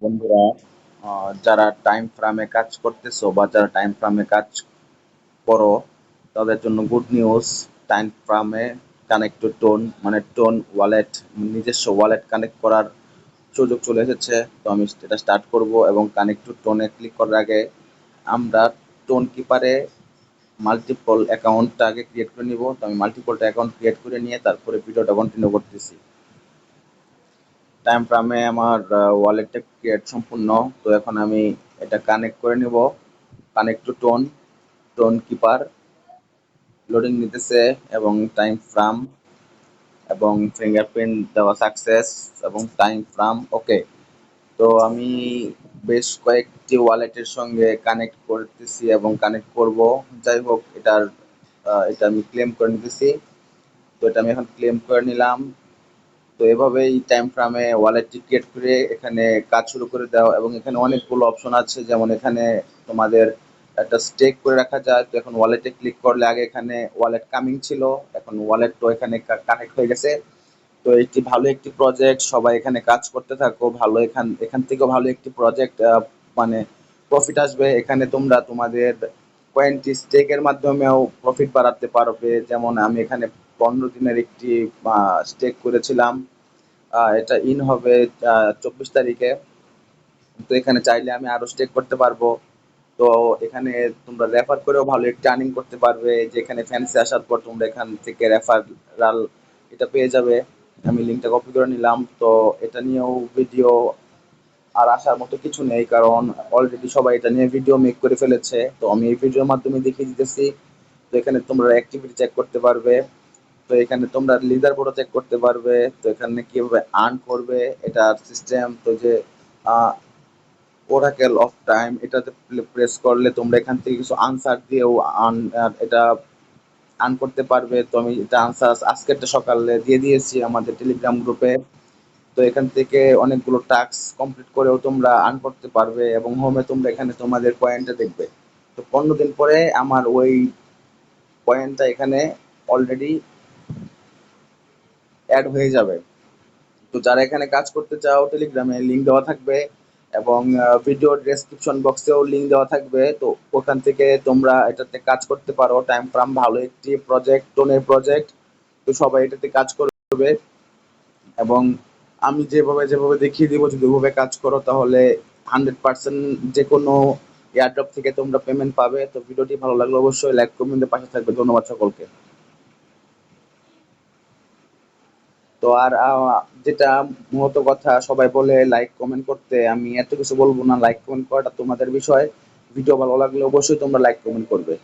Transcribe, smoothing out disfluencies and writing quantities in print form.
বন্ধুরা, যারা টাইম ফ্রেমে কাজ করতেছো বা যারা টাইম ফ্রেমে কাজ করো তাদের জন্য গুড নিউজ। টাইম ফ্রেমে কানেক্ট টু টোন মানে টোন ওয়ালেট, নিজস্ব ওয়ালেট কানেক্ট করার সুযোগ চলে এসেছে। তো আমি এটা স্টার্ট করব এবং কানেক্ট টু টোনে ক্লিক করার আগে আমরা টোন কিপারে মাল্টিপল অ্যাকাউন্টটা আগে ক্রিয়েট করে নিব। তো আমি মাল্টিপলটা অ্যাকাউন্ট ক্রিয়েট করে নিয়ে তারপরে ভিডিওটা কন্টিনিউ করতেছি। টাইম ফ্রেমে আমার ওয়ালেটটা ক্রিয়েট সম্পূর্ণ। তো এখন আমি এটা কানেক্ট করে নিব। Connect to tone, tone keeper loading নিতেছে এবং টাইম ফ্রেম এবং ফিঙ্গারপ্রিন্ট দেওয়া সাকসেস এবং টাইম ফ্রেম ওকে। তো আমি বেশ কয়েকটি ওয়ালেটের সঙ্গে কানেক্ট করতেছি এবং কানেক্ট করব। যাই হোক, এটা আমি ক্লেম করে নিতেছি। তো এটা আমি এখন ক্লেম করে নিলাম। তো এভাবেই টাইম ফ্রেমে ওয়ালেটটি ক্রিয়েট করে এখানে কাজ শুরু করে দাও এবং এখানে অনেকগুলো অপশন আছে, যেমন এখানে তোমাদের একটা স্টেক করে রাখা যায়। তো এখন ওয়ালেটে ক্লিক করলে আগে এখানে ওয়ালেট কামিং ছিল, এখন ওয়ালেট তো এখানে কানেক্ট হয়ে গেছে। তো এটি ভালো একটি প্রজেক্ট, সবাই এখানে কাজ করতে থাকো। ভালো এখান এখান থেকেও ভালো একটি প্রজেক্ট, মানে প্রফিট আসবে। এখানে তোমরা তোমাদের কয়েনটি স্টেকের মাধ্যমেও প্রফিট বাড়াতে পারবে। যেমন আমি এখানে 15 দিনের একটি স্টেক করেছিলাম। এটা ইন হবে 24 তারিখে। তো এখানে চাইলে আমি আরো স্টেক করতে পারবো। তো এখানে তোমরা রেফার করেও ভালো একটি আর্নিং করতে পারবে, যে এখানে ফ্যান্সি আসার পর তোমরা এখান থেকে রেফারাল এটা পেয়ে যাবে। আমি লিঙ্কটা কপি করে নিলাম। তো এটা নিয়েও ভিডিও আর আসার মতো কিছু নেই, কারণ অলরেডি সবাই এটা নিয়ে ভিডিও মেক করে ফেলেছে। তো আমি এই ভিডিওর মাধ্যমে দেখিয়ে দিতেছি। তো এখানে তোমরা অ্যাক্টিভিটি চেক করতে পারবে। তো এখানে তোমরা লিডার বোর্ডও চেক করতে পারবে। তো এখানে কিভাবে আর্ন করবে এটার সিস্টেম, তো যে ওরাকেল অফ টাইম এটাতে প্রেস করলে তোমরা এখান থেকে কিছু আনসার দিয়েও এটা আর্ন করতে পারবে। তো আমি এটা আনসার আজকেরটা সকালে দিয়ে দিয়েছি আমাদের টেলিগ্রাম গ্রুপে। তো এখান থেকে অনেকগুলো টাস্ক কমপ্লিট করেও তোমরা আর্ন করতে পারবে এবং হোমে তোমরা এখানে তোমাদের পয়েন্টটা দেখবে। তো 15 দিন পরে আমার ওই পয়েন্টটা এখানে অলরেডি অ্যাড হয়ে যাবে। তো যারা এখানে কাজ করতে চাও টেলিগ্রামে লিঙ্ক দেওয়া থাকবে এবং ভিডিও ডেসক্রিপশন বক্সেও লিঙ্ক দেওয়া থাকবে। তো ওখান থেকে তোমরা এটাতে কাজ করতে পারো। টাইম ফ্রাম ভালো একটি প্রজেক্ট, টোনের প্রজেক্ট। তো সবাই এটাতে কাজ করবে এবং আমি যেভাবে যেভাবে দেখিয়ে দিব, যদি ওভাবে কাজ করো তাহলে 100% যে কোনো এয়ারড্রপ থেকে তোমরা পেমেন্ট পাবে। তো ভিডিওটি ভালো লাগলে অবশ্যই লাইক কমেন্টের পাশে থাকবে। ধন্যবাদ সকলকে। তো আর যেটা মূলত কথা, সবাই বলে লাইক কমেন্ট করতে, আমি এত কিছু বলবো না। লাইক কমেন্ট করাটা তোমাদের বিষয়। ভিডিও ভালো লাগলে অবশ্যই তোমরা লাইক কমেন্ট করবে।